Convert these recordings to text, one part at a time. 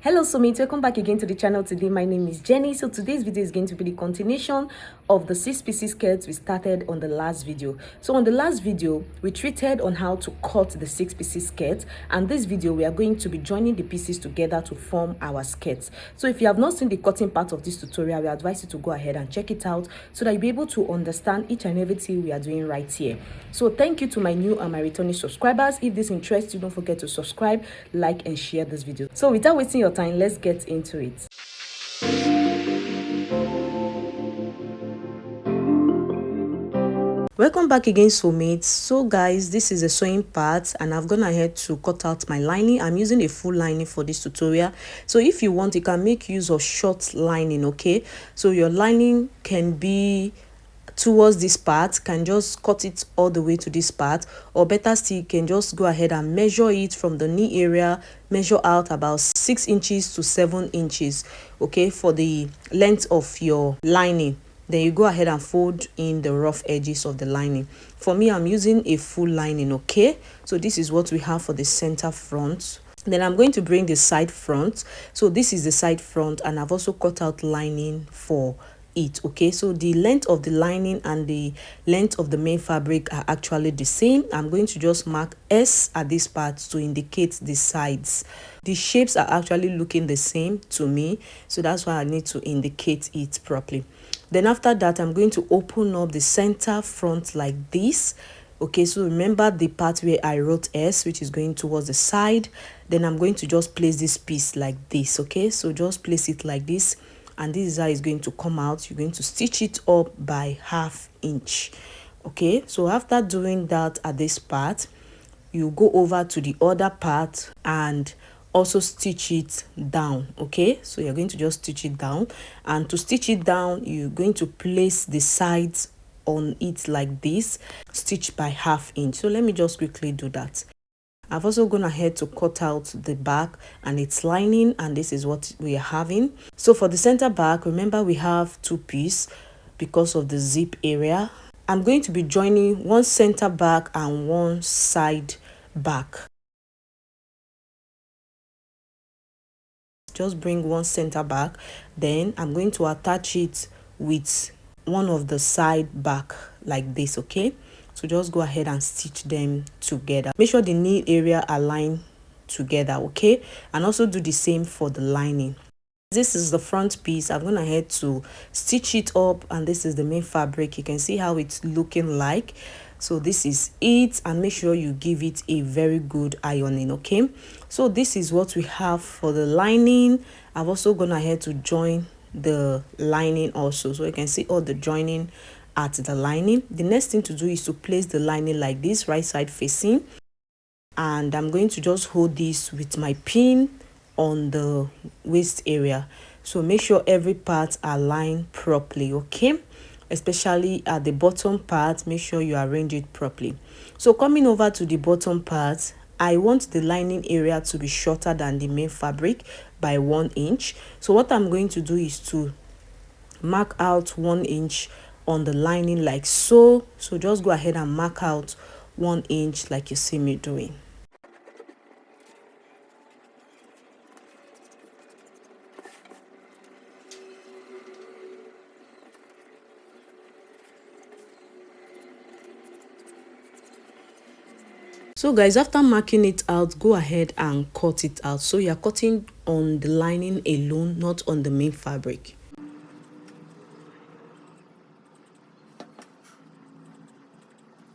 Hello soulmates, welcome back again to the channel. Today my name is Jenny. So today's video is going to be the continuation of the 6-piece skirts we started on the last video. So on the last video we treated on how to cut the 6-piece skirt, and this video we are going to be joining the pieces together to form our skirts. So if you have not seen the cutting part of this tutorial, we advise you to go ahead and check it out so that you'll be able to understand each and everything we are doing right here. So thank you to my new and my returning subscribers. If this interests you, don't forget to subscribe, like and share this video. So without wasting your time, let's get into it. Welcome back again, soulmates. So guys, this is a sewing part and I've gone ahead to cut out my lining. I'm using a full lining for this tutorial. So if you want, you can make use of short lining, okay? So your lining can be towards this part, can just cut it all the way to this part, or better still, you can just go ahead and measure it from the knee area, measure out about 6 inches to 7 inches, okay, for the length of your lining. Then you go ahead and fold in the rough edges of the lining. For me, I'm using a full lining, okay? So this is what we have for the center front. Then I'm going to bring the side front. So this is the side front, and I've also cut out lining for it, okay? So the length of the lining and the length of the main fabric are actually the same. I'm going to just mark S at this part to indicate the sides. The shapes are actually looking the same to me, so that's why I need to indicate it properly. Then after that, I'm going to open up the center front like this. Okay, so remember the part where I wrote S, which is going towards the side. Then I'm going to just place this piece like this, okay? So just place it like this, and this is how it's going to come out. You're going to stitch it up by 1/2 inch, okay? So after doing that at this part, you go over to the other part and also stitch it down, okay? So you're going to just stitch it down, and to stitch it down, you're going to place the sides on it like this, stitch by 1/2 inch. So let me just quickly do that. I've also gone ahead to cut out the back and its lining, and this is what we are having. So for the center back, remember we have 2 pieces because of the zip area. I'm going to be joining one center back and one side back. Just bring one center back, then I'm going to attach it with one of the side back like this, okay? So just go ahead and stitch them together. Make sure the knee area align together, okay? And also do the same for the lining. This is the front piece. I've gone ahead to stitch it up, and this is the main fabric. You can see how it's looking like. So this is it, and make sure you give it a very good ironing, okay? So this is what we have for the lining. I've also gone ahead to join the lining also, so you can see all the joining at the lining. The next thing to do is to place the lining like this, right side facing, and I'm going to just hold this with my pin on the waist area. So make sure every part align properly, okay? Especially at the bottom part, make sure you arrange it properly. So coming over to the bottom part, I want the lining area to be shorter than the main fabric by 1 inch. So what I'm going to do is to mark out 1 inch on the lining like so. So just go ahead and mark out 1 inch like you see me doing. So guys, after marking it out, go ahead and cut it out. So you're cutting on the lining alone, not on the main fabric.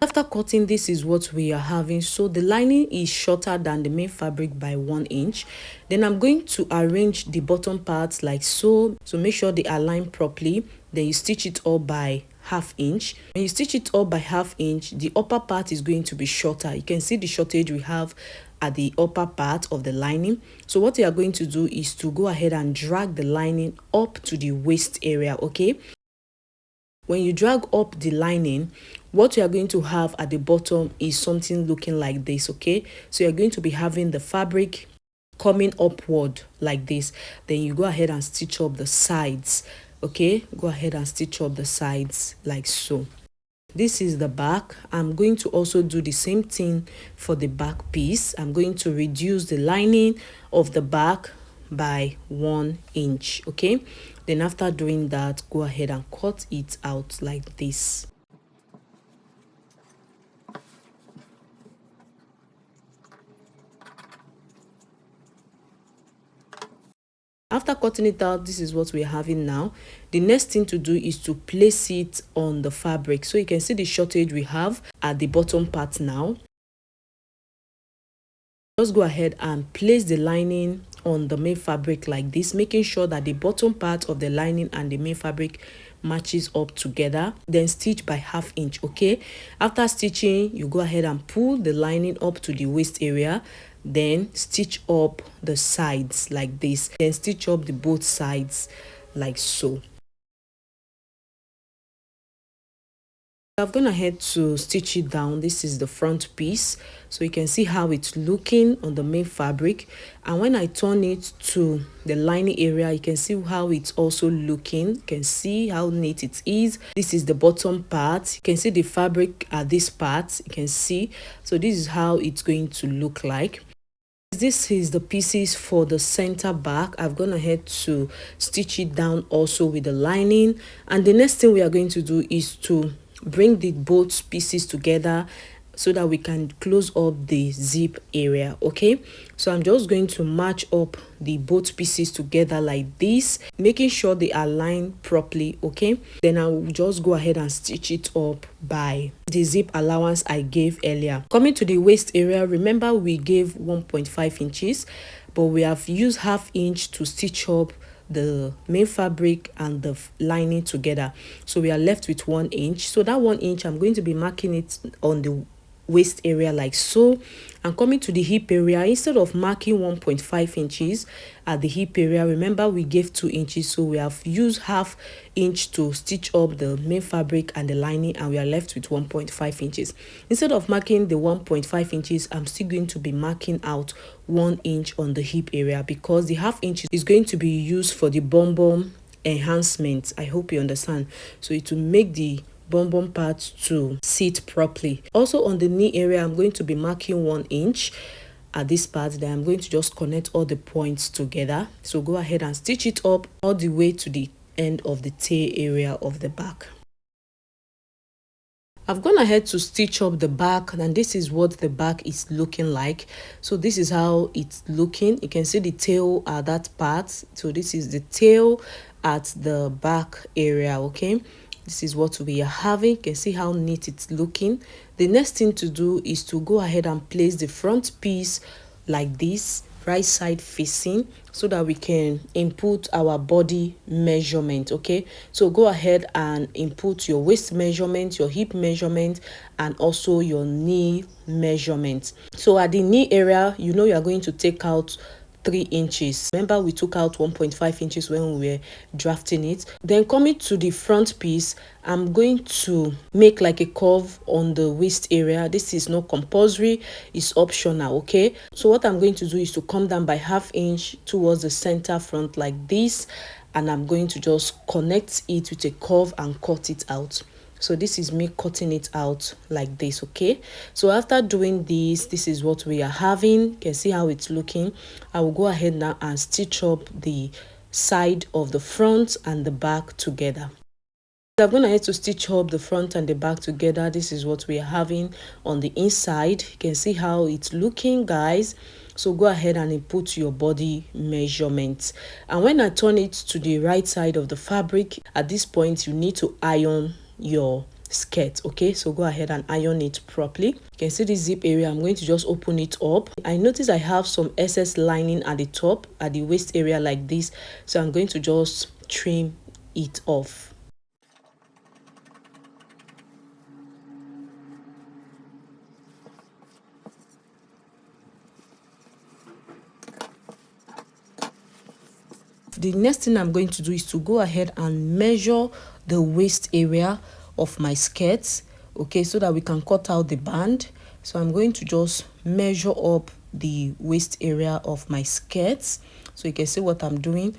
After cutting, this is what we are having. So the lining is shorter than the main fabric by 1 inch. Then I'm going to arrange the bottom parts like so. So make sure they align properly. Then you stitch it all by 1/2 inch. When you stitch it all by 1/2 inch, the upper part is going to be shorter. You can see the shortage we have at the upper part of the lining. So what you are going to do is to go ahead and drag the lining up to the waist area, okay? When you drag up the lining, what you are going to have at the bottom is something looking like this, okay? So you're going to be having the fabric coming upward like this. Then you go ahead and stitch up the sides, okay? Go ahead and stitch up the sides like so. This is the back. I'm going to also do the same thing for the back piece. I'm going to reduce the lining of the back by 1 inch. Okay, then after doing that, go ahead and cut it out like this. After cutting it out, this is what we're having now. The next thing to do is to place it on the fabric. So you can see the shortage we have at the bottom part now. Just go ahead and place the lining on the main fabric like this, making sure that the bottom part of the lining and the main fabric matches up together. Then stitch by 1/2 inch. Okay, after stitching, you go ahead and pull the lining up to the waist area, then stitch up the sides like this, then stitch up the both sides like so. I've gone ahead to stitch it down. This is the front piece, so you can see how it's looking on the main fabric, and when I turn it to the lining area, you can see how it's also looking. You can see how neat it is. This is the bottom part. You can see the fabric at this part. You can see, so this is how it's going to look like. This is the pieces for the center back. I've gone ahead to stitch it down also with the lining, and the next thing we are going to do is to bring the both pieces together so that we can close up the zip area. Okay, so I'm just going to match up the both pieces together like this, making sure they align properly. Okay, then I'll just go ahead and stitch it up by the zip allowance I gave earlier. Coming to the waist area, remember we gave 1.5 inches, but we have used 1/2 inch to stitch up the main fabric and the lining together, so we are left with 1 inch. So that 1 inch, I'm going to be marking it on the waist area like so. And coming to the hip area, instead of marking 1.5 inches at the hip area, remember we gave 2 inches, so we have used 1/2 inch to stitch up the main fabric and the lining, and we are left with 1.5 inches. Instead of marking the 1.5 inches, I'm still going to be marking out 1 inch on the hip area, because the 1/2 inch is going to be used for the bum enhancement. I hope you understand. So it will make the bum part to sit properly. Also on the knee area, I'm going to be marking 1 inch at this part. Then I'm going to just connect all the points together. So go ahead and stitch it up all the way to the end of the tail area of the back. I've gone ahead to stitch up the back, and this is what the back is looking like. So this is how it's looking. You can see the tail at that part. So this is the tail at the back area. Okay, this is what we are having. You can see how neat it's looking. The next thing to do is to go ahead and place the front piece like this, right side facing, so that we can input our body measurement. Okay, so go ahead and input your waist measurement, your hip measurement, and also your knee measurement. So at the knee area, you know, you are going to take out 3 inches. Remember we took out 1.5 inches when we were drafting it. Then coming to the front piece, I'm going to make like a curve on the waist area. This is not compulsory, it's optional. Okay, so what I'm going to do is to come down by 1/2 inch towards the center front like this, and I'm going to just connect it with a curve and cut it out. So this is me cutting it out like this. Okay, so after doing this is what we are having. You can see how it's looking. I will go ahead now and stitch up the side of the front and the back together. I'm going to have to stitch up the front and the back together. This is what we are having on the inside. You can see how it's looking, guys. So go ahead and input your body measurements, and when I turn it to the right side of the fabric, at this point you need to iron your skirt. Okay, so go ahead and iron it properly. You can see the zip area. I'm going to just open it up. I notice I have some excess lining at the top, at the waist area like this, so I'm going to just trim it off. The next thing I'm going to do is to go ahead and measure the waist area of my skirts, okay, so that we can cut out the band. So I'm going to just measure up the waist area of my skirts, so you can see what I'm doing.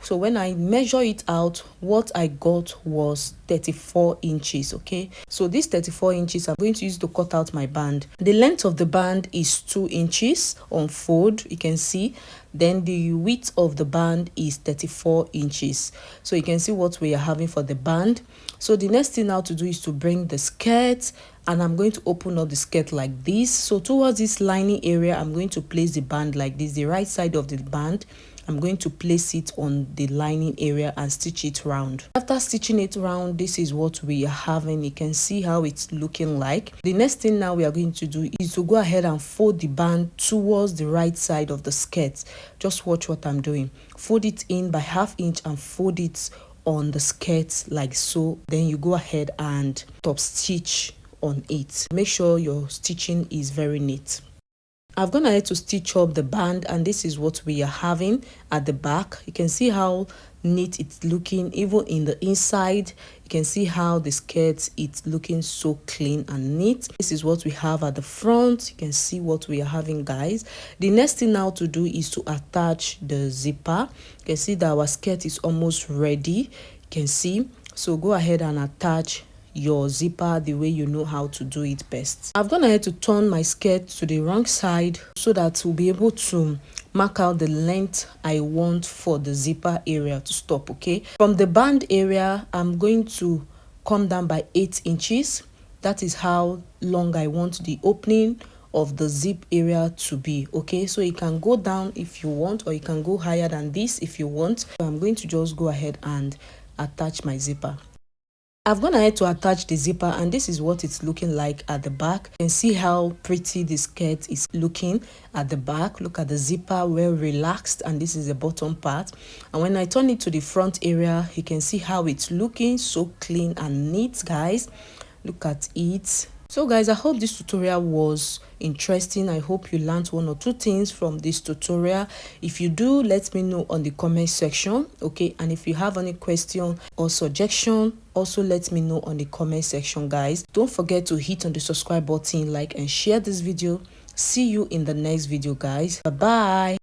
So when I measure it out, what I got was 34 inches. Okay, so this 34 inches I'm going to use to cut out my band. The length of the band is 2 inches on fold, you can see. Then the width of the band is 34 inches. So you can see what we are having for the band. So the next thing now to do is to bring the skirt, and I'm going to open up the skirt like this. So towards this lining area, I'm going to place the band like this. The right side of the band, I'm going to place it on the lining area and stitch it round. After stitching it round, this is what we are having. You can see how it's looking like. The next thing now we are going to do is to go ahead and fold the band towards the right side of the skirt. Just watch what I'm doing. Fold it in by 1/2 inch and fold it on the skirt like so. Then you go ahead and top stitch on it. Make sure your stitching is very neat. I've gone ahead to stitch up the band, and this is what we are having at the back. You can see how neat it's looking. Even in the inside, you can see how the skirt is looking so clean and neat. This is what we have at the front. You can see what we are having, guys. The next thing now to do is to attach the zipper. You can see that our skirt is almost ready. You can see, so go ahead and attach your zipper the way you know how to do it best. I've gone ahead to turn my skirt to the wrong side so that we'll be able to mark out the length I want for the zipper area to stop. Okay, from the band area, I'm going to come down by 8 inches. That is how long I want the opening of the zip area to be. Okay, so you can go down if you want, or you can go higher than this if you want. So I'm going to just go ahead and attach my zipper. I've gone ahead to attach the zipper, and this is what it's looking like at the back. You can see how pretty the skirt is looking at the back. Look at the zipper, well relaxed, and this is the bottom part. And when I turn it to the front area, you can see how it's looking so clean and neat, guys. Look at it. So guys, I hope this tutorial was interesting. I hope you learned 1 or 2 things from this tutorial. If you do, let me know on the comment section. Okay, and if you have any question or suggestion, also let me know on the comment section, guys. Don't forget to hit on the subscribe button, like and share this video. See you in the next video, guys. Bye bye.